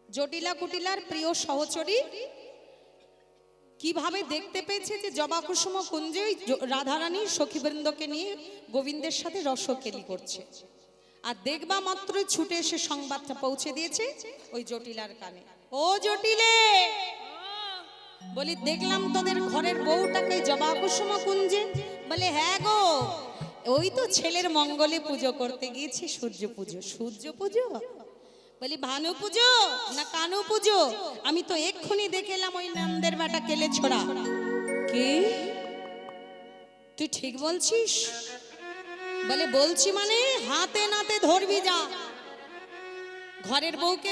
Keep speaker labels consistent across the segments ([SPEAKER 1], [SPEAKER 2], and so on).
[SPEAKER 1] জটিলা কুটিলার প্রিয় সহচরী কিভাবে দেখতে পেয়েছে যে জবা কুসুম কুঞ্জে রাধারানী সখীবৃন্দকে নিয়ে গোবিন্দের সাথে রসকেলি করছে, আর দেখবা মাত্রই ছুটে এসে সংবাদটা পৌঁছে দিয়েছে ওই জটিলার কানে। ও জটিলে, বলি দেখলাম তোদের ঘরের বউটাকে জবা কুসুম কুঞ্জে। বলে হ্যাঁ গো, ওই তো ছেলের মঙ্গলে পুজো করতে গিয়েছি। সূর্য পুজো। সূর্য পুজো? বলি ভানু পুজো না কানু পুজো? আমি তো এক্ষুনি দেখলাম ওই নন্দের বেটা কেলে ছোড়া। কি তুই ঠিক বলছিস? বলে বলছি মানে হাতে নাতে ধরবি যা। ঘরের বউকে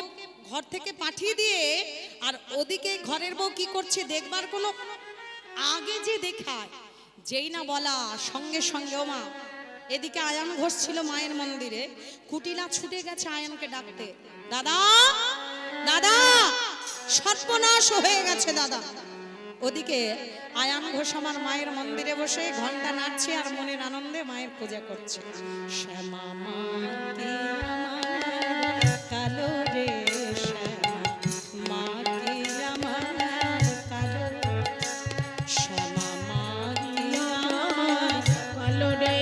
[SPEAKER 1] ঘর থেকে পাঠিয়ে দিয়ে আর ওদিকে ঘরের বউ কি করছে দেখবার কোনো আগে যে দেখায়, যেই না বলা সঙ্গে সঙ্গে ও মা, এদিকে আয়ান ঘোষ ছিল মায়ের মন্দিরে, কুটিলা ছুটে গেছে আয়ানকে ডাকতে। দাদা দাদা, সর্বনাশ হয়ে গেছে দাদা। ওদিকে আয়ান ঘোষ আমার মায়ের মন্দিরে বসে ঘন্টা নাচছে আর মনের আনন্দে মায়ের পূজা করছে। শ্যামা মা কি আমার কালো রে, শ্যামা মা কি আমার কালো, শ্যামা মা কি আমার কালো রে,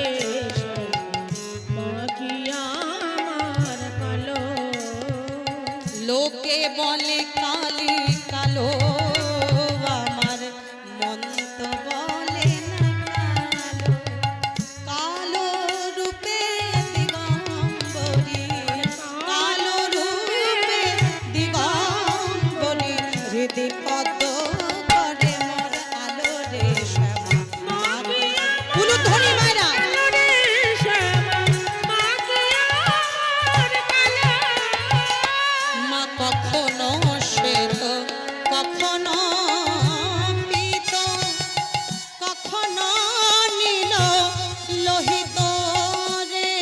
[SPEAKER 1] মা কি আমার কালো। লোকে বলে কালি কালো, আমার মন তো বলে না কালো। কালো রূপে দিগম্বরী, কালো রূপে দিগম্বরী, হৃদি পদ্ম করে মোর আলো রে, শ্যামা মা কি আমার কালো রে, শ্যামা মা কি আমার কালো। মা কখনো শ্বেত, কখনো পীত, কখনো নীল লোহিত রে।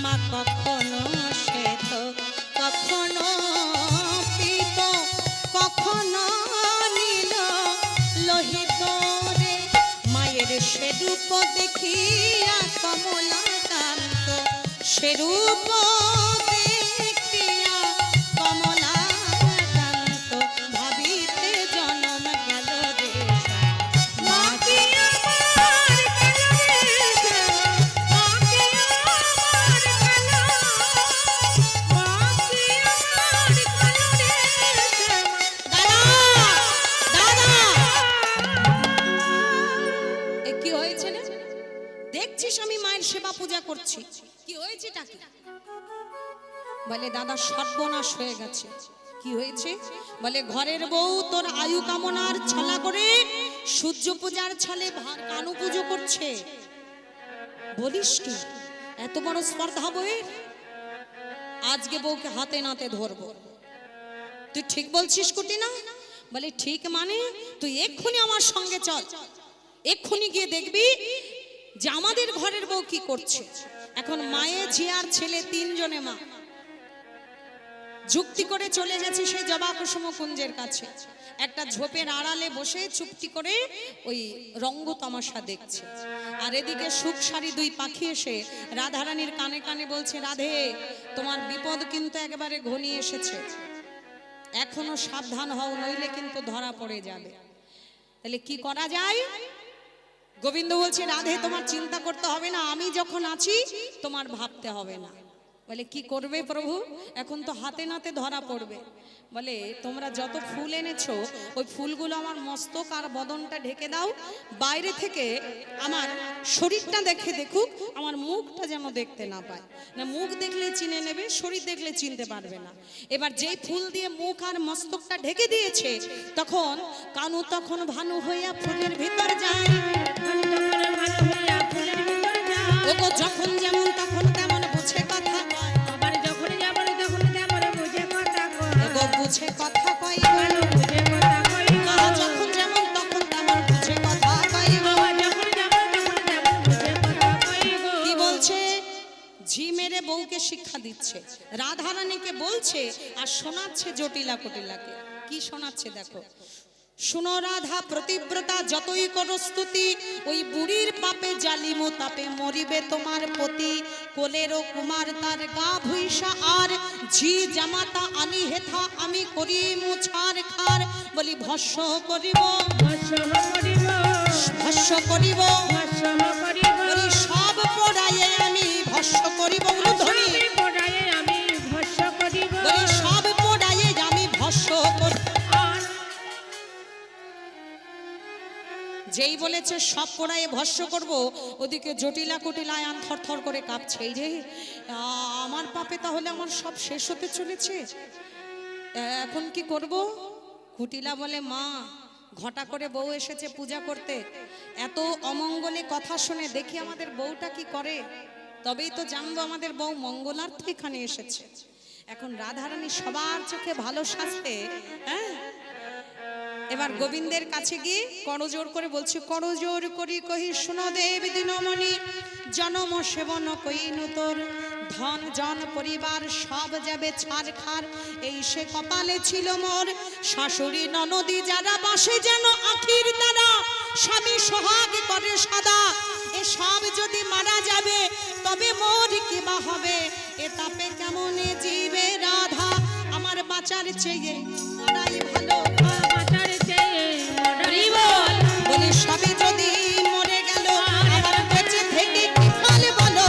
[SPEAKER 1] মা কখনো শ্বেত, কখনো পীত, কখনো নীল লোহিত রে। মায়ের সে রূপ দেখিয়া কমলা কান্ত, সে রূপ দেখিয়া কমলা কান্ত, ভাবিতে জনম গেল রে, মা কি আমার কালো রে, মা কি আমার কালো, মা কি আমার কালো রে। দাদা দাদা, এ কি হয়েছে রে? দেখছিস আমি মায়ের সেবা পূজা করছি, কি হয়েছেটা কি? বলে দাদা সর্বনাশ হয়ে গেছে। কি হয়েছে? বলে ঘরের বউ তোর আয়ু কামনার ছলা করে সূর্য পূজার ছলে কানু পুজো করছে। বলিস কি? এত বড় স্পর্ধা বইয়ের? আজকে বউকে হাতে নাতে ধরবো। তুই ঠিক বলছিস কুটি না? বলে ঠিক মানে তুই এক্ষুনি আমার সঙ্গে চল, এক্ষুনি গিয়ে দেখবি যে আমাদের ঘরের বউ কি করছে। এখন মায়ে ঝিয়ার ছেলে তিনজনে মা যুক্তি করে চলে গেছে সেই জবা কুসুম কুঞ্জের কাছে। একটা ঝোপের আড়ালে বসে চুপটি করে ওই রঙ্গ তামাশা দেখছে। আর এদিকে সুখ সারি দুই পাখি এসে রাধারানীর কানে কানে বলছে, রাধে তোমার বিপদ কিন্তু একেবারে ঘনিয়ে এসেছে, এখনো সাবধান হও, নইলে কিন্তু ধরা পড়ে যাবে। তাহলে কি করা যায়? গোবিন্দ বলছে, রাধে তোমার চিন্তা করতে হবে না, আমি যখন আছি তোমার ভাবতে হবে না। বলে কি করবে প্রভু? এখন তো হাতে নাতে ধরা পড়বে। বলে তোমরা যত ফুল এনেছো ওই ফুলগুলো আমার মস্তক আর বদনটা ঢেকে দাও, বাইরে থেকে আমার শরীরটা দেখে দেখুক, আমার মুখটা যেন দেখতে না পায়। না মুখ দেখলে চিনে নেবে, শরীর দেখলে চিনতে পারবে না। এবার যেই ফুল দিয়ে মুখ আর মস্তকটা ঢেকে দিয়েছে, তখন কানু তখন ভানু হইয়া ফুলের ভিতর যায়। যখন যেমন তখন তেমন বুঝে কথা কয়, আবার যখন যেমন তখন তেমন বুঝে কথা কয়, বুঝে কথা কয়, বুঝে কথা কয়, যখন যেমন তখন তেমন বুঝে কথা কয়, যখন যেমন তখন তেমন বুঝে কথা কয়। কি বলছে? ঝি মেরে বউকে শিক্ষা দিচ্ছে, রাধারানীকে বলছে আর শোনাচ্ছে জটিলা কুটিলাকে। কি শোনাচ্ছে দেখো। শুনো রাধা প্রতিব্রতা যতই করো স্তুতি, ওই বুড়ির পাপে জালিমো তাপে মরিবে তোমার পতি। কোলেরও কুমার তার গা ভুইসা আর ঝি জামাতা আনি হেথা আমি করি মুছার খার। বলি ভস্য করিব ভস্য করিব বলি সব পড়ায়ে আমি ভস্য করিব। ধরি বলি সব পড়ায়ে আমি ভস্য করিব। যেই বলেছে সব পোড়ায় ভস্য করব, ওদিকে জটিলা কুটিলা আয়ান থরথর করে কাঁপছে। এই রে আমার পাপে তাহলে আমার সব শেষ হতে চলেছে, এখন কি করব? কুটিলা বলে মা ঘটা করে বউ এসেছে পূজা করতে, এত অমঙ্গলে কথা শুনে দেখি আমাদের বউটা কি করে, তবেই তো জানবো আমাদের বউ মঙ্গলার্থে এখানে এসেছে। এখন রাধারানী সবার চোখে ভালো সাজতে, হ্যাঁ, এবার গোবিন্দের কাছে গিয়ে করজোর করে বলছে, করজোর করি কহি শুনো দেব দিনমণি, জনম সেবন কইনু তোর, ধন জন পরিবার সব যাবে ছাড় খার। এই সে কপালে ছিল মোর, শাশুড়ি ননদি যারা বাসে যেন আখির দ্বারা, স্বামী সোহাগ করে সদা। এ সব যদি মারা যাবে তবে মোর কি বা হবে, এ তাপে কেমনে জীবে রাধা, আমার বাঁচার চেয়ে মরাই ভালো। বলি সবে যদি মরে গেল আবার বেঁচে থেকে কি ফল বলো।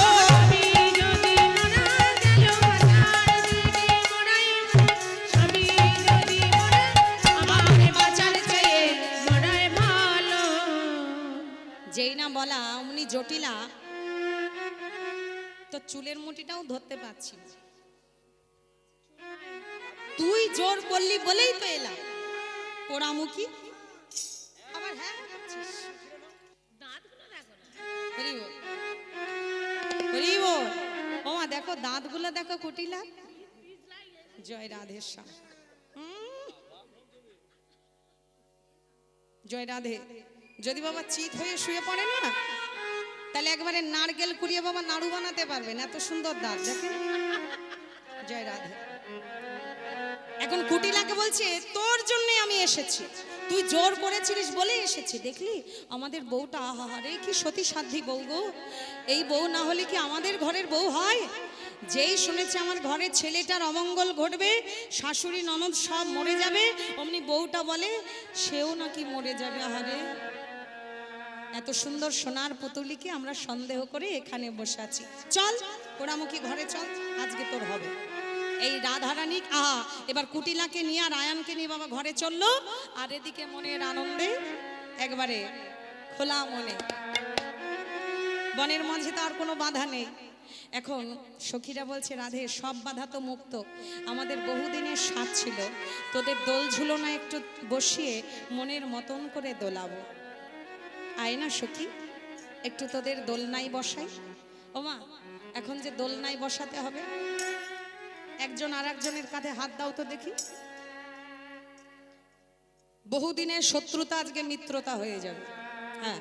[SPEAKER 1] যেই না বলা অমনি জটিলা তো চুলের মুঠিটাও ধরতে পারছি, তুই জোর করলি বলেই তো এলাম। পোড়ামুখী আবার হ্যাঁ করছিস, ওমা দেখো দাঁতগুলো দেখো কুটিলা। জয় রাধেশ্যাম, জয় রাধে। যদি বাবা চিত হয়ে শুয়ে পড়ে না, তাহলে একবারে নারকেল কুড়িয়ে বাবা নাড়ু বানাতে পারবেন, এত সুন্দর দাঁত দেখেন। জয় রাধে। এখন কুটিলাকে বলছে তোর জন্য আমি এসেছি, তুই জোর করেছিলিস বলে এসেছি। দেখলি আমাদের বউটা, আহারে কি সতী সাধ্বী বউ গো, এই বউ না হলে কি আমাদের ঘরের বউ হয়? যেই শুনেছে আমার ঘরের ছেলেটার অমঙ্গল ঘটবে, শাশুড়ি ননদ সব মরে যাবে, অমনি বউটা বলে সেও নাকি মরে যাবে। আহারে এত সুন্দর সোনার পুতুলিকে আমরা সন্দেহ করে এখানে বসে আছি। চল পোড়ামুখী ঘরে চল, আজকে তোর হবে। এই রাধারানী এবার কুটিলাকে নিয়ে আর আয়ানকে নিয়ে বাবা ঘরে চললো, আর এদিকে মনের আনন্দে একবারে খোলা মনে, বনের মাঝে তো আর কোনো বাধা নেই। এখন সখীরা বলছে রাধে সব বাধা তো মুক্ত, আমাদের বহুদিনের স্বাদ ছিল তোদের দোল ঝুলনা একটু বসিয়ে মনের মতন করে দোলাবো। আয় না সখী একটু তোদের দোলনাই বসাই। ওমা এখন যে দোলনাই বসাতে হবে, একজন আর একজনের কাঁধে হাত দাও তো দেখি, বহুদিনের শত্রুতা আজকে মিত্রতা হয়ে যাবে। হ্যাঁ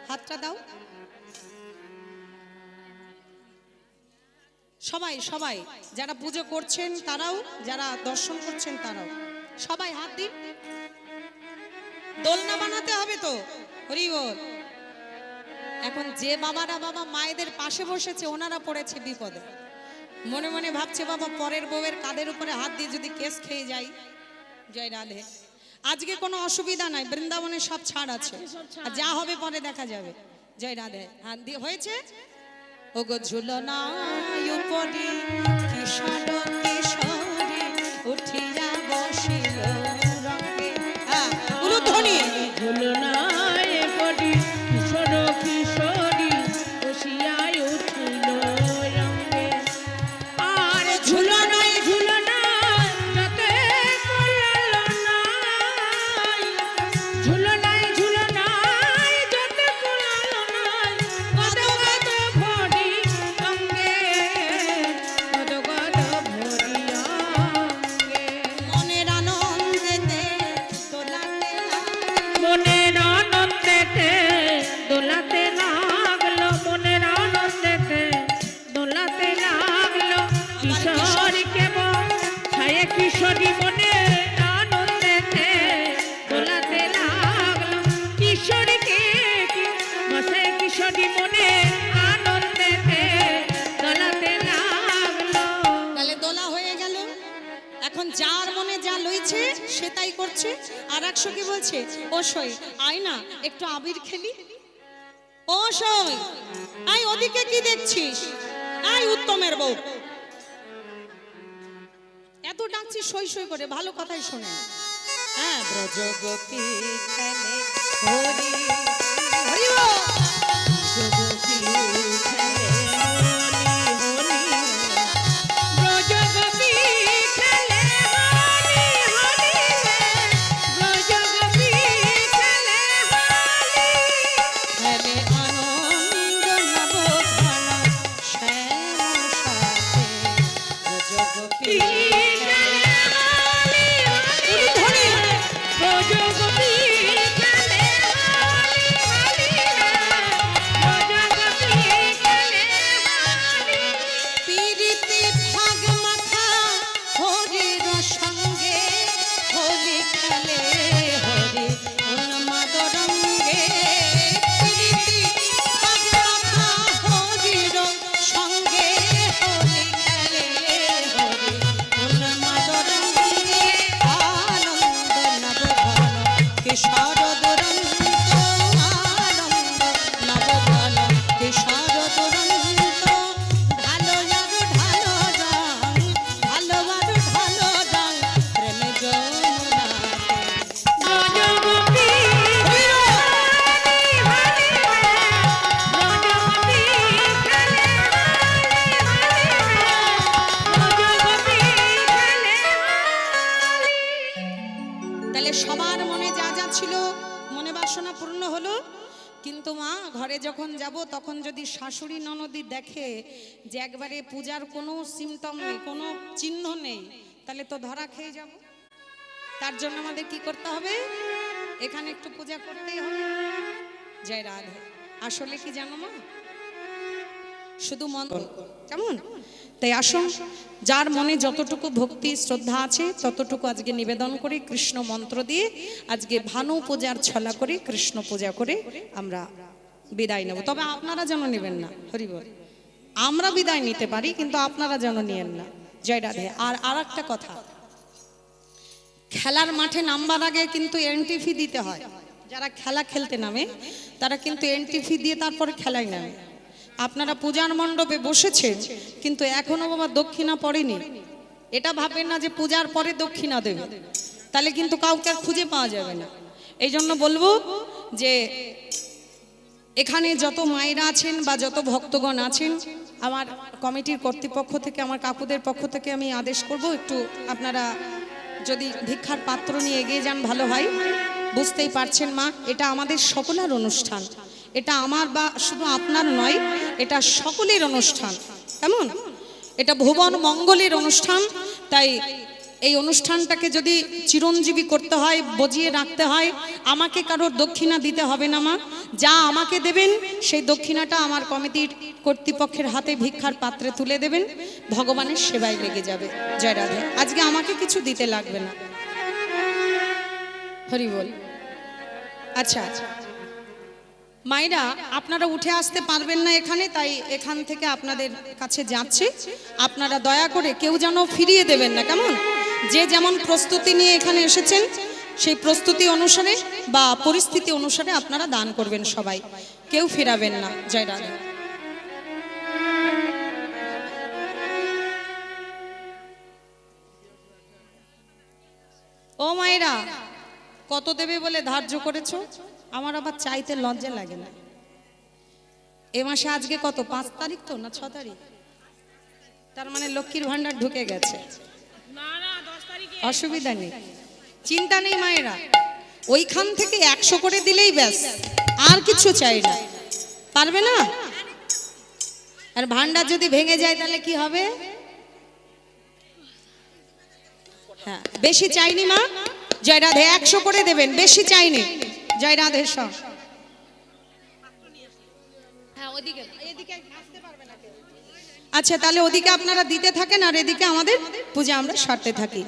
[SPEAKER 1] হাতটা দাও সবাই, সবাই যারা পুজো করছেন তারাও, যারা দর্শন করছেন তারাও, সবাই হাত দিন। দোলনা বানাতে হবে তো, হরি বল। এখন যে বাবারা বাবা মায়েদের পাশে বসেছে ওনারা পড়েছে বিপদে, মনে মনে ভাবছে বাবা পরের বউয়ের কাঁধের উপরে হাত দিয়ে যদি কেস খেয়ে যাই। জয় রাধে। আজকে কোনো অসুবিধা নাই, বৃন্দাবনে সব ছাড় আছে, আর যা হবে পরে দেখা যাবে। জয় রাধে। হাত দিয়ে হয়েছে। ওগো ঝুলনা উপরি কিশোর কিশোরী উঠিয়া বসিল রঙে। উলুধ্বনি।
[SPEAKER 2] ঝুলনা উপরি কিশোর কিশোরী বসিয়া উঠিল রঙে। আর ঝুলনায় ঝুলনায় যাতে কলাল নাই, ঝুলনায় ঝুলনায় যাতে কলাল নাই, গদ গদ ভরি অঙ্গে, গদ গদ ভরি অঙ্গে।
[SPEAKER 1] মনের আনন্দেতে দোলাতে
[SPEAKER 2] মনের আনন্দেতে দোলাতে লাগলো, মনের আনন্দেতে দোলাতে লাগলো। কিশোরী কেবল ছায়ে কিশোরী মনের আনন্দেতে দোলাতে লাগলো।
[SPEAKER 1] এখন যার মনে যা লইছে সে তাই করছে। আর এক সখী বলছে, ও সই আয় না একটু আবির খেলি। ও সই আয়, ওদিকে কি দেখছিস? আয় উত্তমের বউ, এত ডাকছি সই সই করে, ভালো কথাই শোনে। হ্যাঁ, ব্রজগোপী খেলে হরি হরি বল।
[SPEAKER 2] ব্রজগোপী খেলে হোলি হোলি, ব্রজগোপী খেলে হোলি হোলি, ব্রজগোপী খেলে হোলি।
[SPEAKER 1] খেলে আনন্দ নবঘন শ্যাম সাথে, ব্রজগোপী পিরিতি ভাগ মাখা হরির সঙ্গে, হোলি খেলে হরি উন্মাদ রঙ্গে। পিরিতি ভাগ মাখা হরির সঙ্গে, হোলি খেলে হরি উন্মাদ রঙ্গে। আনন্দ নবঘন কিশোর দুরন্ত, আনন্দ নবঘন কিশোর দুরন্ত। ভালো আরো ঢালো রং, ভালো আরো ঢালো রং, প্রেমে যমুনাতে।
[SPEAKER 2] ব্রজগোপী
[SPEAKER 1] তাহলে সবার মনে যা যা ছিল, মনে বাসনা পূর্ণ হলো। কিন্তু মা, ঘরে যখন যাব তখন যদি শাশুড়ি ননদি দেখে যে একবারে পূজার কোনো সিমটম নেই, কোনো চিহ্ন নেই, তাহলে তো ধরা খেয়ে যাব। তার জন্য আমাদের কি করতে হবে? এখানে একটু পূজা করতেই হবে। জয় রাধে। আসলে কি জানো মা, শুধু মন কেমন। তাই আসুন, যার মনে যতটুকু ভক্তি শ্রদ্ধা আছে ততটুকু আজকে নিবেদন করে কৃষ্ণ মন্ত্র দিয়ে আজকে ভানু পূজার ছলা করে কৃষ্ণ পূজা করে আমরা বিদায় নেব। তবে আপনারা যেন নেবেন না, হরি বল। আমরা বিদায় নিতে পারি, কিন্তু আপনারা যেন নিয়েন না। জয় রাধে। আর একটা কথা, খেলার মাঠে নামবার আগে কিন্তু এন্ট্রি ফি দিতে হয়। যারা খেলা খেলতে নামে তারা কিন্তু এন্ট্রি ফি দিয়ে তারপরে খেলায় নামে। আপনারা পূজার মণ্ডপে বসেছেন কিন্তু এখনো বাবা দক্ষিণা পড়েনি। এটা ভাববেন না যে পূজার পরে দক্ষিণা দেবে, তাহলে কিন্তু কাউকে আর খুঁজে পাওয়া যাবে না। এই জন্য বলবো যে এখানে যত মায়েরা আছেন বা যত ভক্তগণ আছেন, আমার কমিটির কর্তৃপক্ষ থেকে, আমার কাকুদের পক্ষ থেকে আমি আদেশ করব, একটু আপনারা যদি ভিক্ষার পাত্র নিয়ে এগিয়ে যান ভালো হয়। বুঝতেই পারছেন মা, এটা আমাদের সকলের অনুষ্ঠান। এটা আমার বা শুধু আপনার নয়, এটা সকলের অনুষ্ঠান। কেমন? এটা ভুবন মঙ্গলের অনুষ্ঠান। তাই এই অনুষ্ঠানটাকে যদি চিরঞ্জীবী করতে হয়, বজিয়ে রাখতে হয়, আমাকে কারোর দক্ষিণা দিতে হবে না মা। যা আমাকে দেবেন সেই দক্ষিণাটা আমার কমিটির কর্তৃপক্ষের হাতে ভিক্ষার পাত্রে তুলে দেবেন, ভগবানের সেবায় লেগে যাবে। জয় রাধে। আজকে আমাকে কিছু দিতে লাগবে না, হরি বল। আচ্ছা মায়েরা, আপনারা উঠে আসতে পারবেন না এখানে, তাই এখান থেকে আপনাদের কাছে যাচ্ছে। আপনারা দয়া করে কেউ যেন ফিরিয়ে দেবেন না, কেমন? যে যেমন প্রস্তুতি নিয়ে এখানে এসেছেন সেই প্রস্তুতি অনুসারে বা পরিস্থিতি অনুসারে আপনারা দান করবেন সবাই, কেউ ফিরাবেন না। জয় রাধা। ও মায়েরা, কত দেবে বলে ধার্য করেছো? আমার আবার চাইতে লজ্জা লাগে না। এ মাসে আজকে কত, 5 তারিখ তো না 6 তারিখ? তার মানে লক্ষ্মীর ভান্ডার ঢুকে গেছে। অসুবিধা নেই, চিন্তা নেই মায়েরা। ওইখান থেকে 100 করে দিলেই ব্যাস, আর কিছু চাই না। পারবে না? আর ভান্ডার যদি ভেঙে যায় তাহলে কি হবে? হ্যাঁ, বেশি চাইনি মা। জয় রাধে। 100 করে দেবেন, বেশি চাইনি। জয় রাধে। সব আচ্ছা, তাহলে ওদিকে আপনারা দিতে থাকেন আর এদিকে আমাদের পূজা আমরা সারতে থাকি।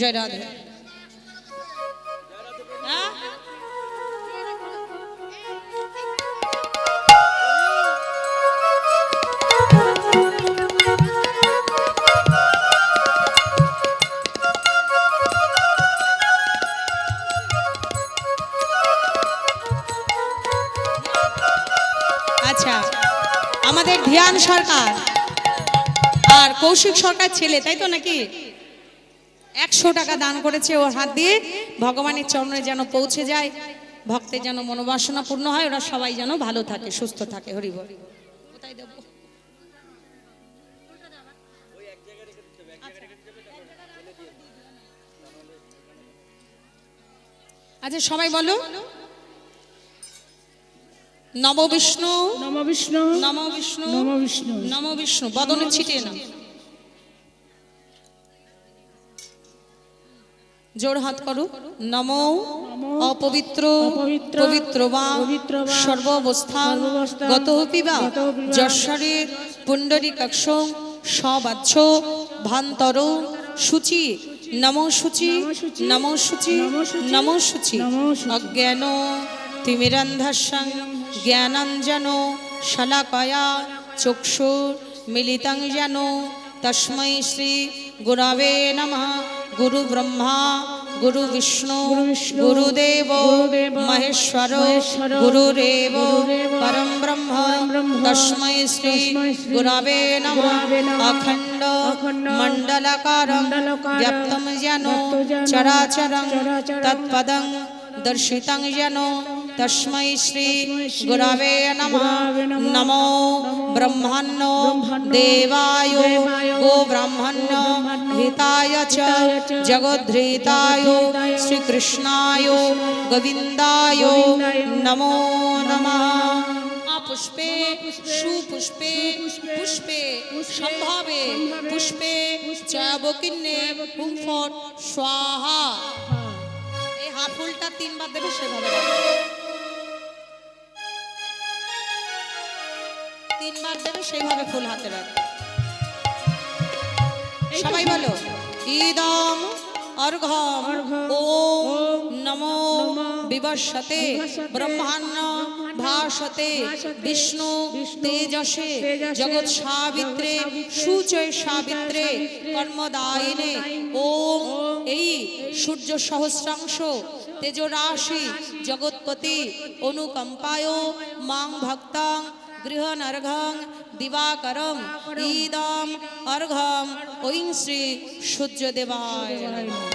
[SPEAKER 1] জয় রাধে। হ্যাঁ? আচ্ছা, আমাদের ধ্যান সরকার আর কৌশিক সরকার ছেলে, তাই তো নাকি? 100 টাকা দান করেছে ওর হাত দিয়ে, ভগবানের চরণে যেন পৌঁছে যায়, ভক্তের যেন মনোবাসনা পূর্ণ হয়, ওরা সবাই যেন ভালো থাকে, সুস্থ থাকে। হরি বল। কোথায় দেব? আচ্ছা সবাই বলো, নম বিষ্ণু
[SPEAKER 2] নম বিষ্ণু
[SPEAKER 1] নম বিষ্ণু
[SPEAKER 2] নম বিষ্ণু
[SPEAKER 1] নম বিষ্ণু। বদনে ছিটিয়ে না, জোর হাত করো। নমো অপবিত্র
[SPEAKER 2] অপবিত্র
[SPEAKER 1] পবিত্র বা
[SPEAKER 2] পবিত্র বা
[SPEAKER 1] সর্বাবস্থান
[SPEAKER 2] সর্বাবস্থান
[SPEAKER 1] গতোপি বা
[SPEAKER 2] গতোপি বা
[SPEAKER 1] যশ্বরে পুণ্ডরীকাক্ষ সবাচ্ছ ভান্তর শুচি। নমো শুচি নমো শুচি নমো শুচি। অজ্ঞান তিমিরন্ধস্যং জ্ঞানাঞ্জন শলাকয়া চক্ষুর মিলিতং যেন তস্मै শ্রী গুরবে নমঃ। গুরু ব্রহ্মা গুরু বিষ্ণু গুরুদেব মহেশ্বর গুরুরেব পরম ব্রহ্ম তস্मै শ্রী গুরবে নমঃ। অখণ্ড মণ্ডলকারং ব্যাপ্তং যেন চরাচরং তৎপদং দর্শিতং যেন তস্मै শ্রী গুরবে নমঃ। নমো ব্রহ্মণ্য দেবায় গো ব্রাহ্মণ্য হিতায় চ জগদ্ধিতায় শ্রীকৃষ্ণায় গোবিন্দায় নমো নমঃ। পুষ্পে সুপুষ্পে পুষ্পে সম্ভাবে পুষ্পে চয়বকিন্নে হুম ফট স্বাহা। এই হাত ফুলটা 3 বার দেবে, সেভাবে রাখবে। 3 বার দেবে, সেইভাবে ফুল হাতে রাখবে। সবাই বলো, ইদম অর্ঘ্যম ওম নমো বিবর্ষতে ব্রহ্মাণ্য ভাসতে বিষ্ণু তেজসে জগৎ সাবিত্রে সুচয় সাবিত্রে কর্মদায়িনে। ওম এই সূর্য সহস্রাংশ তেজরাশি জগৎপতি অনুকম্পায় মাং ভক্তাং গৃহনর্ঘং দিবাকরম ইদম অর্ঘ্যম ঐং শ্রী সূর্যদেবায় নমঃ।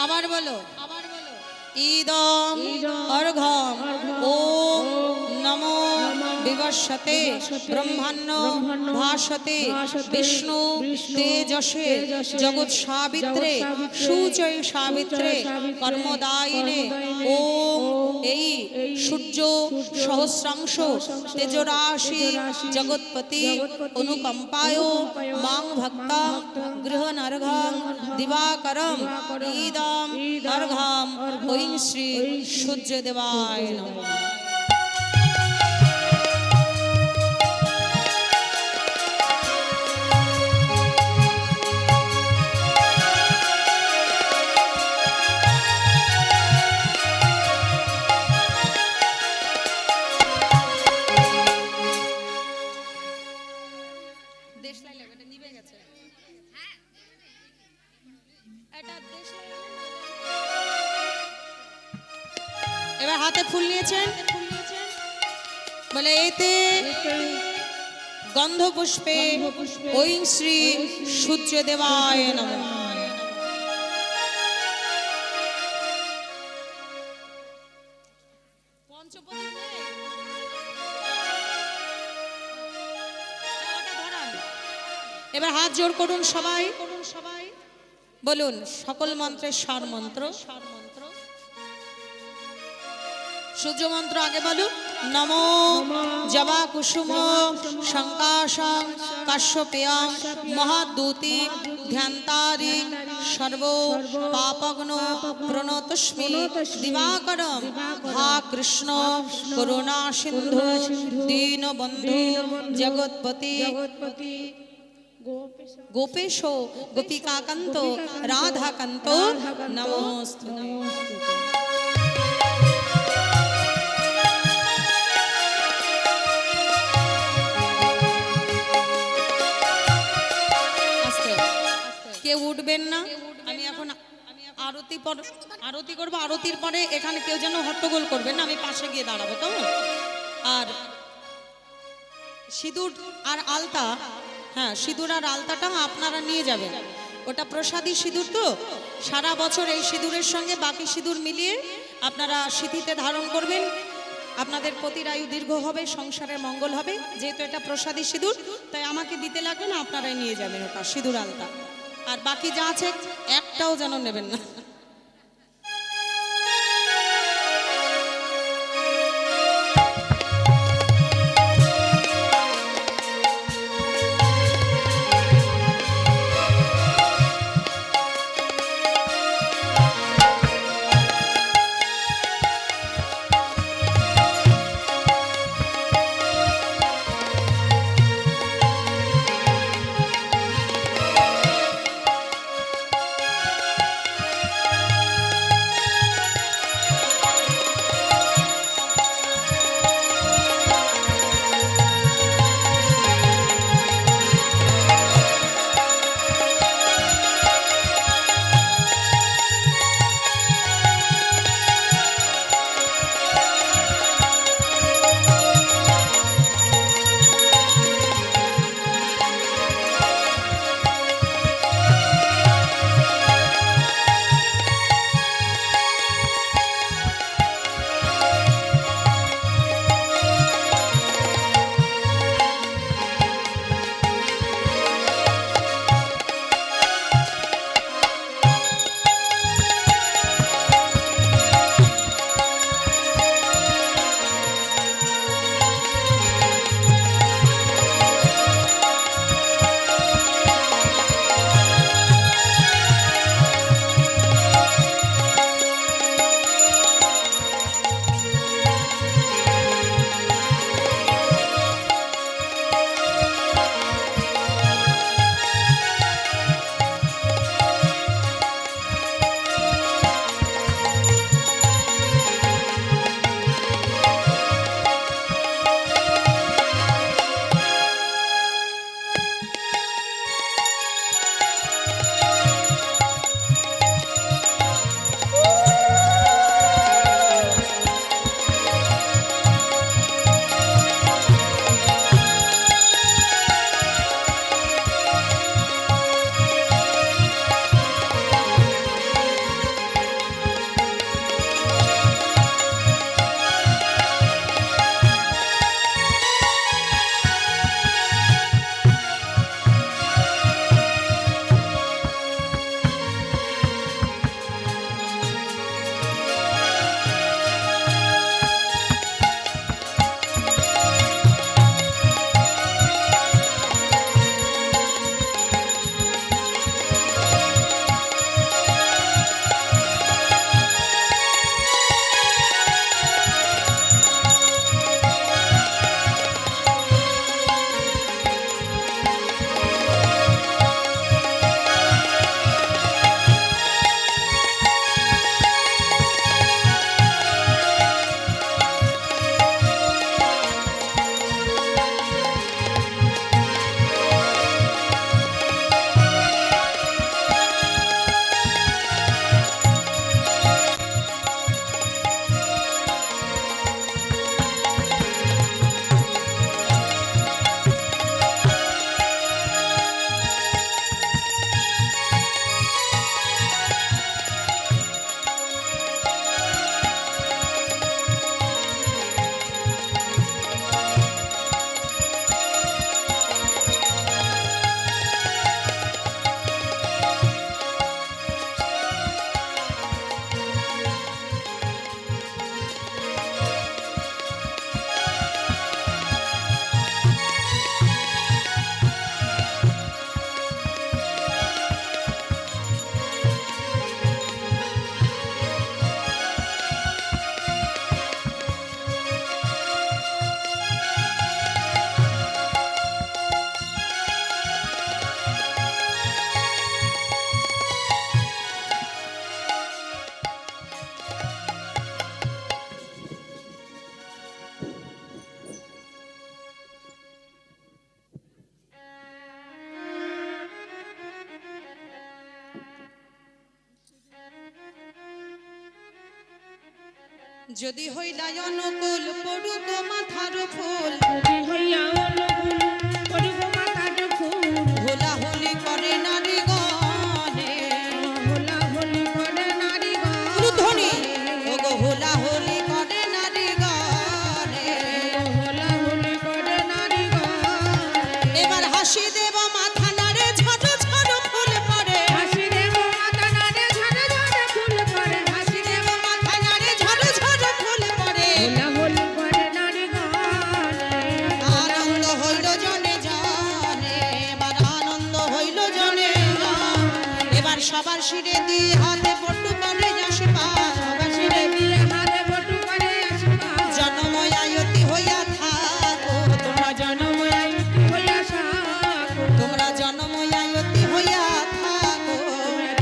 [SPEAKER 1] আবার বলো, ইদম অর্ঘ্যম ওম নমো বিবর্ষতে ব্রহ্মাণ্য ভাসতে বিষ্ণু তেজসে জগৎ সাবিত্রে সুচয় সাবিত্রে কর্মদায়িনে। ওম এই সূর্য সহস্রাংশ তেজরাশি জগৎপতি অনুকম্পায় মাং ভক্তাং গৃহনর্ঘং দিবাকরম ইদম অর্ঘ্যম ঐং শ্রী সূর্যদেবায় নমঃ। দেশলাই লাগে, এটা নিভে গেছে। এটা দেশলাই এবার হাতে ফুল নিয়েছেন, বলে এতে গন্ধ পুষ্পে ঐং শ্রী সূর্যদেবায় নমঃ। পঞ্চপতি এবার হাত জোর করুন সবাই। বলুন সকল মন্ত্রের সার মন্ত্র। সূর্য মন্ত্র আগে বলুন। নমো জবা কুসুম শঙ্কাশং কাশ্যপেয়ং মহাদূতি ধ্যান্তারি সর্ব পাপগ্ন প্রণতস্মি দিবাকরম হা কৃষ্ণ করুণা সিন্ধু দীনবন্ধু জগৎপতি গোপেশ গোপিকাকান্ত রাধাকান্ত নমস্তুতে। কেউ উঠবেন না, আমি এখন আরতি করবো। আরতির পরে এখানে কেউ যেন হট্টগোল করবেন না, আমি পাশে গিয়ে দাঁড়াবো কেমন। আর সিঁদুর আর আলতা, হ্যাঁ সিঁদুর আর আলতাটা আপনারা নিয়ে যাবেন, ওটা প্রসাদী সিঁদুর তো। সারা বছর এই সিঁদুরের সঙ্গে বাকি সিঁদুর মিলিয়ে আপনারা সিঁথিতে ধারণ করবেন, আপনাদের পতির দীর্ঘ হবে, সংসারের মঙ্গল হবে। যেহেতু এটা প্রসাদী সিঁদুর তাই আমাকে দিতে লাগবে না, আপনারাই নিয়ে যাবেন ওটা সিঁদুর আলতা। আর বাকি যা আছে একটাও যেন নেবেন না। যদি হইলাই অনুকূল পড়ুক মাথার ফুল,
[SPEAKER 2] যদি হইয়া অনুকূল পড়ুক মাথার ফুল,
[SPEAKER 1] হোলাহুলি করে নারী গণে,
[SPEAKER 2] হোলাহুলি করে নারীগণ,
[SPEAKER 1] ধ্বনি ওগো হোলাহুলি করে নারী গণে।
[SPEAKER 2] হোলাহুলি করে নারীগণ।
[SPEAKER 1] এবার হাসি দেব মাথা নাড়ে ঝড় ঝড় ফুল পড়ে,
[SPEAKER 2] হাসি দেব মাথা নাড়ে ঝরে ঝরে ফুল পড়ে, হাসি দেব
[SPEAKER 1] মাথা নাড়ে ঝড় ঝড় ফুল পড়ে।
[SPEAKER 2] হোলাহুলি করে নারীগণ।
[SPEAKER 1] আনন্দ হইল জনে জনে, এবার আনন্দ হইল জনে জনে। এবার সবার শিরে দিয়ে হাতে পটু করে আশীর্বাদ, সবার শিরে
[SPEAKER 2] দিয়ে হাতে বটু করে আশীর্বাদ।
[SPEAKER 1] জনময় আয়তি হইয়া থাকো, তোমরা
[SPEAKER 2] জনময় আয়ুতি হইয়া থাকো,
[SPEAKER 1] তোমরা জনময় আয়তি হইয়া থাকো,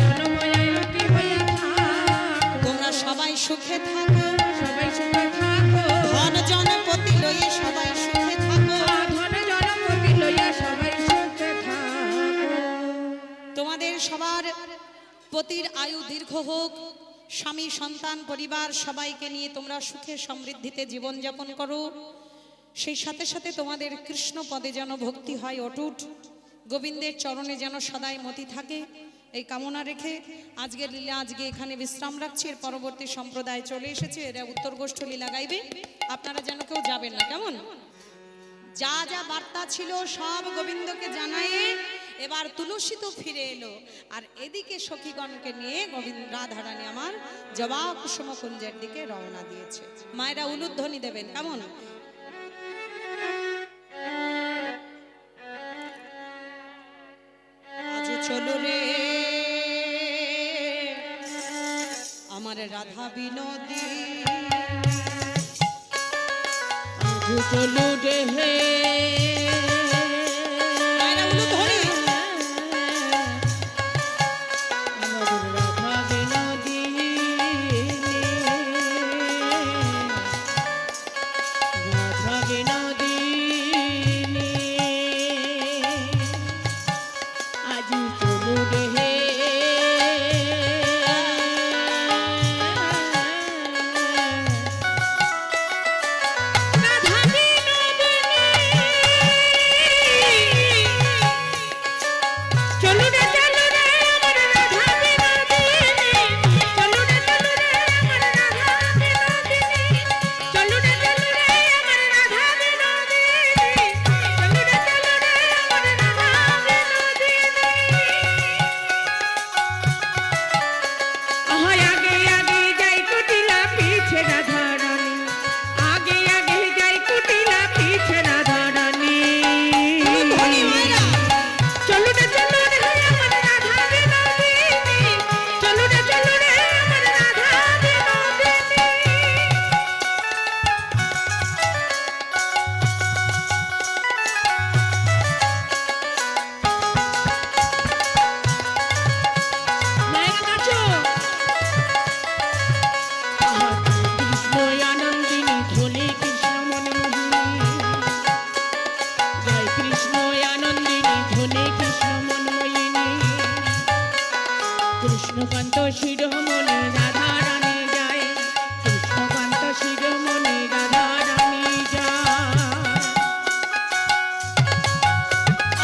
[SPEAKER 2] জনময় আয়ুতি হইয়া থাকো।
[SPEAKER 1] তোমরা সবাই সুখে থাকো,
[SPEAKER 2] সবাই সুখে থাকো,
[SPEAKER 1] ধন জনপতি লইয়ে সবাই সুখে থাকো।
[SPEAKER 2] ধন জনপতি লইয়া সবাই সুখে থাকো।
[SPEAKER 1] তোমাদের সবার পতির আয়ু দীর্ঘ হোক, স্বামী সন্তান পরিবার সবাইকে নিয়ে তোমরা সুখে সমৃদ্ধিতে জীবনযাপন করো। সেই সাথে সাথে তোমাদের কৃষ্ণ পদে যেন ভক্তি হয় অটুট, গোবিন্দের চরণে যেন সদাই মতি থাকে, এই কামনা রেখে আজকের লীলা আজকে এখানে বিশ্রাম রাখছি। এর পরবর্তী সম্প্রদায় চলে এসেছে, এরা উত্তর গোষ্ঠ লীলা গাইবে। আপনারা যেন কেউ যাবেন না, কেমন? যা যা বার্তা ছিল সব গোবিন্দকে জানায়ে এবার তুলসী তো ফিরে এলো, আর এদিকে সখীগণকে নিয়ে গোবিন্দ রাধারানী আমার জবা কুসুম কুঞ্জের দিকে রওনা দিয়েছে। মায়েরা উলুধ্বনি দেবেন, কেমন? আজ চলো রে আমার রাধা বিনোদী,
[SPEAKER 2] আজু চলু রে হে,
[SPEAKER 1] মায়েরা উলুধ্বনি।
[SPEAKER 2] আমার রাধা বিনোদিনী, রাধা বিনোদিনী, আজু চলু রে হে। রাধা বিনোদিনী, চলু রে চলু রে আমার রাধা বিনোদিনী, চলু রে চলু রে আমার রাধা বিনোদিনী, চলু রে চলু রে আমার রাধা বিনোদিনী, চলু রে চলু রে আমার রাধা বিনোদিনী। আহায় আগে আগে যাই কুটিলা পিছে রাধা রানী, আগে আগে যাই কুটিলা পিছে রাধা রানী।
[SPEAKER 1] উলুধ্বনি মায়েরা।
[SPEAKER 2] চলু রে চলু রে আমার রাধা বিনোদিনী, চলু রে চলু রে আমার রাধা বিনোদিনী। মায়েরা নাচো। কৃষ্ণ আনন্দিনী ঝোলে কৃষ্ণ মনমোহিনী, জয় কৃষ্ণ আনন্দিনী ঝোলে কৃষ্ণ মনমোহিনী, কৃষ্ণকান্ত শিরোমণি রাধা রানী যায়, কৃষ্ণকান্ত শিরোমণি রাধা রানী যায়।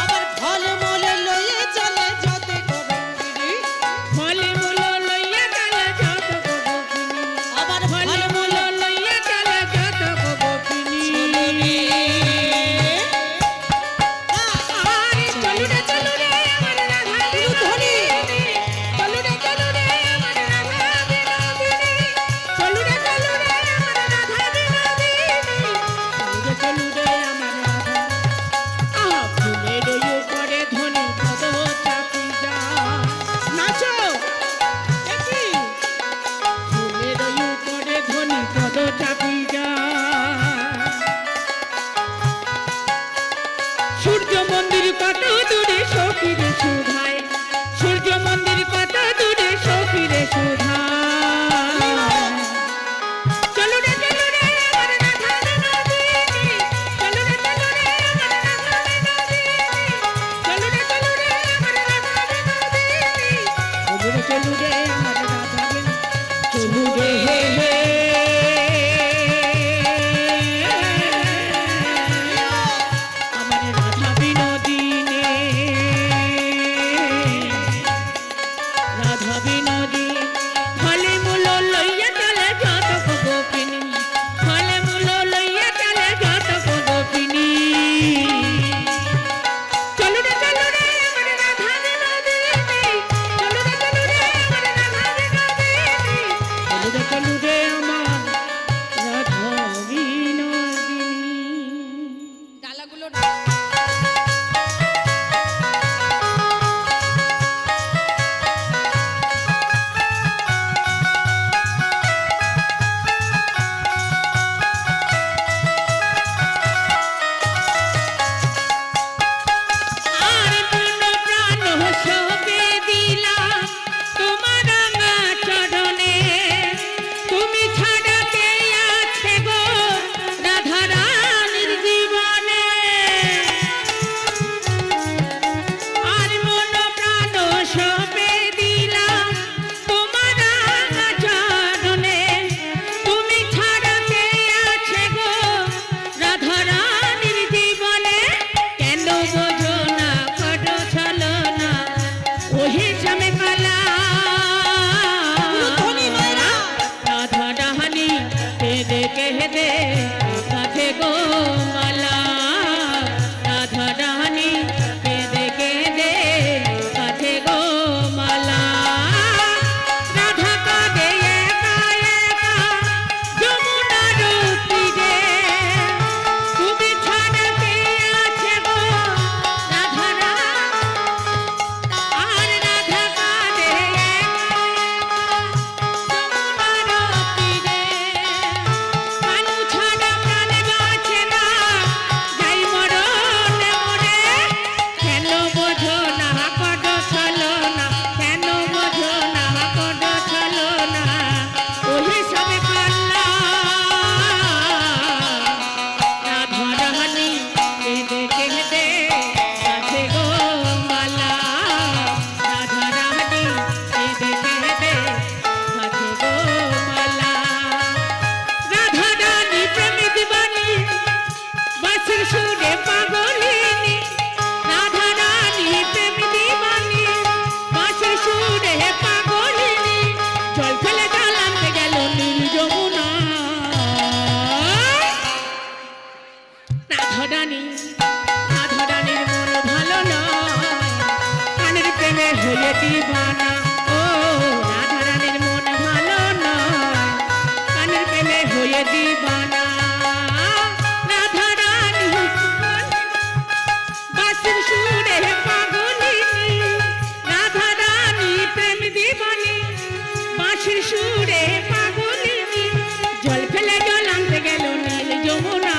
[SPEAKER 1] আবার ফল মূল লইয়ে চলে যতে করঙ্গিরি,
[SPEAKER 2] ফলে মূল লইয়া চলে যত গোপিনী,
[SPEAKER 1] আবার
[SPEAKER 2] ফলে মূল লইয়া চলে যত গোপিনী। আরে চলু রে চলু রে আমার রাধা বিনোদিনী, চলু রে চলু রে আমার রাধা বিনোদিনী। হয়ে দিবানা ও রাধা রানীর মন ভালো না কানের প্রেমে হয়ে দিবানা রাধা রানী বাঁশির সুরে পাগলিনী রাধা রানী প্রেম দিবানী বাঁশির সুরে পাগলিনী জল ফেলে জল আনতে গেল নীল যমুনা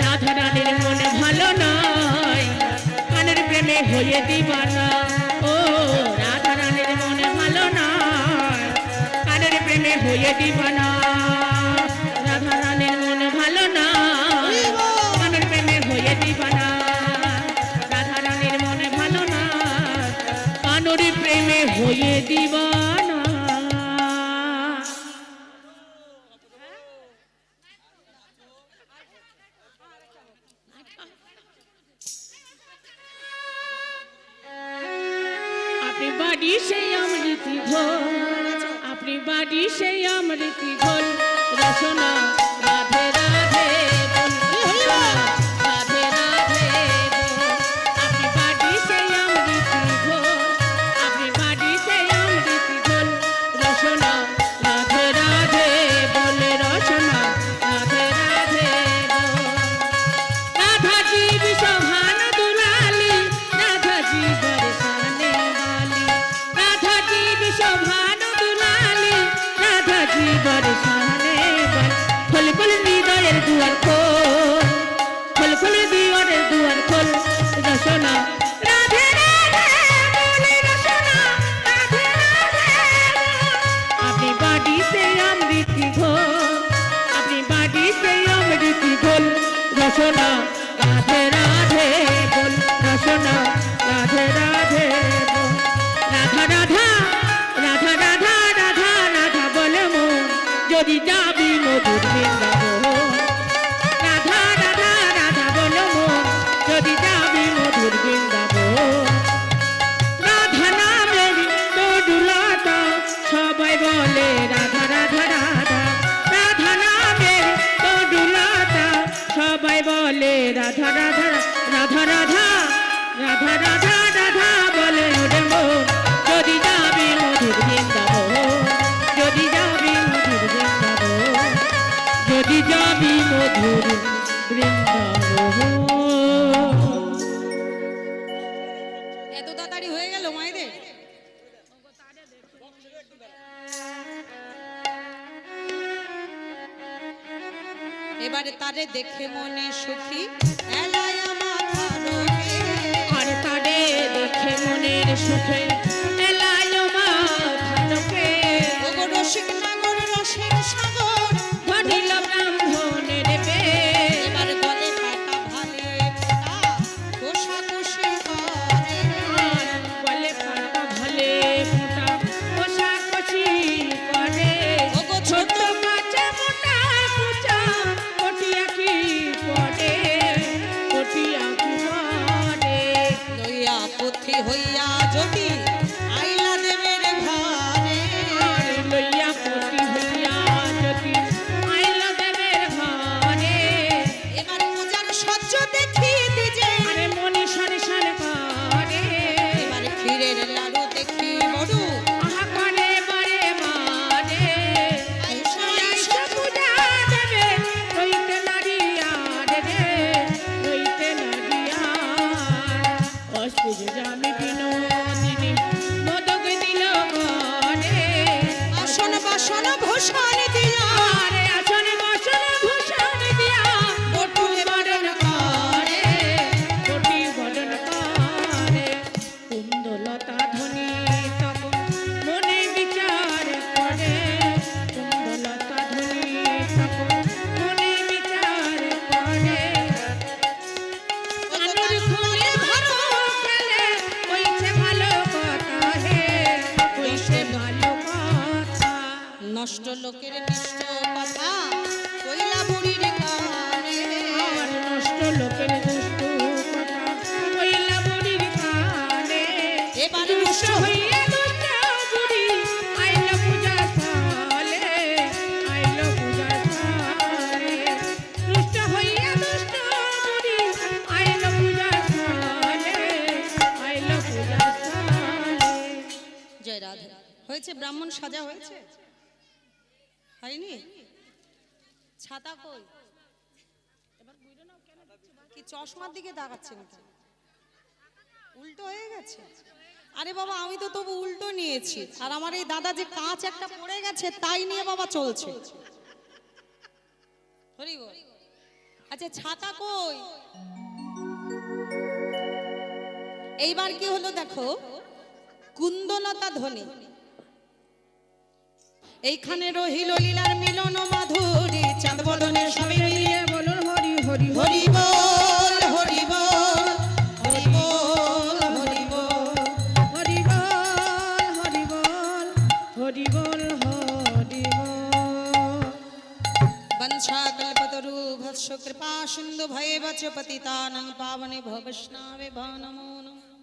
[SPEAKER 2] রাধা রানীর মন ভালো নয় কানের প্রেমে হয়ে দিবানা ও রাধা রানীর মন ভালো নয় কানের প্রেমে হয়ে দিবানা রাধা রানীর মন ভালো নয় কানের প্রেমে হয়ে দিবানা রাধা রানীর মন ভালো নয় কানের প্রেমে হয়ে দিবানা अपनी बाड़ी से अमृति घोल अपनी बाड़ी से अमृति घोल रसना राधे राधे बोल राधे राधे बोल अपनी बाड़ी से अमृति घोल अपनी बाड़ी से अमृति घोल रसना राधे राधे बोल रसना राधे राधे बोल राधा जी विश्वभान दुलाली राधा जी बरसाने वाली राधा जी विश्वभान दुलाली राधा जी बरसाने वाली खोल खोल हृदयेर दुआर खोल हृदयेर दुआर खोल रसना राधे राधे बोले रसना राधे राधे अपनी बाड़ी से अमृति घोल अपनी बाड़ी से अमृति घोल रसना राधे राधे बोल रसना राधे राधे बोल राधा राधा राधा राधा राधा राधा बोले मोर যদি যাবি মধুর বৃন্দাবন রাধা রাধা রাধা বলে মোর যদি যাবি মধুর বৃন্দাবন রাধা নামের দোদুলতা সবাই বলে রাধা রাধা রাধা রাধা নামের দোদুলতা সবাই বলে রাধা রাধা রাধা রাধা রাধা রাধা রাধা বলে ওরে মোর যদি যাবি মধুর বৃন্দাবন যদি যাবি মধুর বৃন্দাবন যদি যাবি মধুর বৃন্দাবন
[SPEAKER 1] এত তাড়াতাড়ি হয়ে গেল মায়েদের এবারে তারে দেখে মনে সুখী এলায় মাথা রোগে
[SPEAKER 2] আর তারে দেখে মনের সুখে এলায় মাথানকে
[SPEAKER 1] ওগো রসিক নাগর রসের সাগর
[SPEAKER 2] ঘটিল ব্রাহ্মণের বেশ
[SPEAKER 1] এবার গলে পাটা ভালে ফোঁটা কোষাকুষি করে
[SPEAKER 2] আর বলে পাতা ভালে ফোঁটা কষাকষি করে
[SPEAKER 1] ওগো
[SPEAKER 2] ছোট
[SPEAKER 1] ছোট
[SPEAKER 2] মাছে মোটা কুচা কটিয়া কি পড়ে কটিয়া কি পড়ে
[SPEAKER 1] লইয়া পুথি হইয়া যদি আইলা দেবের ঘরে
[SPEAKER 2] আর লইয়া পটি হইয়া যদি আইলা দেবের ঘরে
[SPEAKER 1] এবার পূজার সহ্য দেখি দিজে
[SPEAKER 2] আরে মনে সারে সারে করে
[SPEAKER 1] এবার ক্ষীরের লাড়ু দেখি বড়ু
[SPEAKER 2] আহা করে বারে বারে
[SPEAKER 1] আইসা
[SPEAKER 2] আইসা পূজা দেবে রইতে নারিয়ার রে রইতে নারিয়ার অস্পুজ জামি বিনোদিনী মোদক দিল ঘরে
[SPEAKER 1] আসন বাসন ভূষণ দিয়া
[SPEAKER 2] আরে আসনে বসনে ভূষণ দিয়া
[SPEAKER 1] বটু বরণ করে
[SPEAKER 2] কোটি বদন করে কুন্দলতা ধ্বনি তখন মনে বিচার করে কুন্দলতা ধ্বনি তখন মনে বিচার করে আনুর খুলে ভালো খেলে কইছে ভালো কথা হে কইছে ভালো কথা
[SPEAKER 1] নষ্ট লোকের নিষ্ঠ কথা কইলা বুড়ির কানে
[SPEAKER 2] আর নষ্ট লোকের দুষ্ট কথা কইলা বুড়ির কানে
[SPEAKER 1] এবার
[SPEAKER 2] দুষ্ট
[SPEAKER 1] দুষ্ট
[SPEAKER 2] হইয়া দুষ্ট বুড়ি আইল পূজা সালে আইল পূজা সালে দুষ্ট হইয়া দুষ্ট বুড়ি আইল পূজা সালে
[SPEAKER 1] ব্রাহ্মণ সাজা হয়েছে? হয়নি? ছাতা কই? কি চশমার দিকে তাকাচ্ছেন কেন? উল্টো হয়ে গেছে? আরে বাবা আমি তো তবু উল্টো নিয়েছি, আর আমার এই দাদা যে কাঁচ একটা পড়ে গেছে তাই নিয়ে বাবা চলছে। হরি বল। আচ্ছা ছাতা কই? এইবার কি হলো দেখো, কুন্দলতা ধ্বনি এইখানে রহিল লীলার মিলন মাধুরী, চাঁদ বদনে সবে মিলিয়ে
[SPEAKER 2] বলুন হরি হরি
[SPEAKER 1] হরি বল হরি বল হরি বল হরি বল।
[SPEAKER 2] হরি বল হরি বল হরি বল হরি বল।
[SPEAKER 1] वंशा कल्पतरु भत्स कृपा सिंधु भये वच पतितानं पावने भव वैष्णवे भो नमो नमः।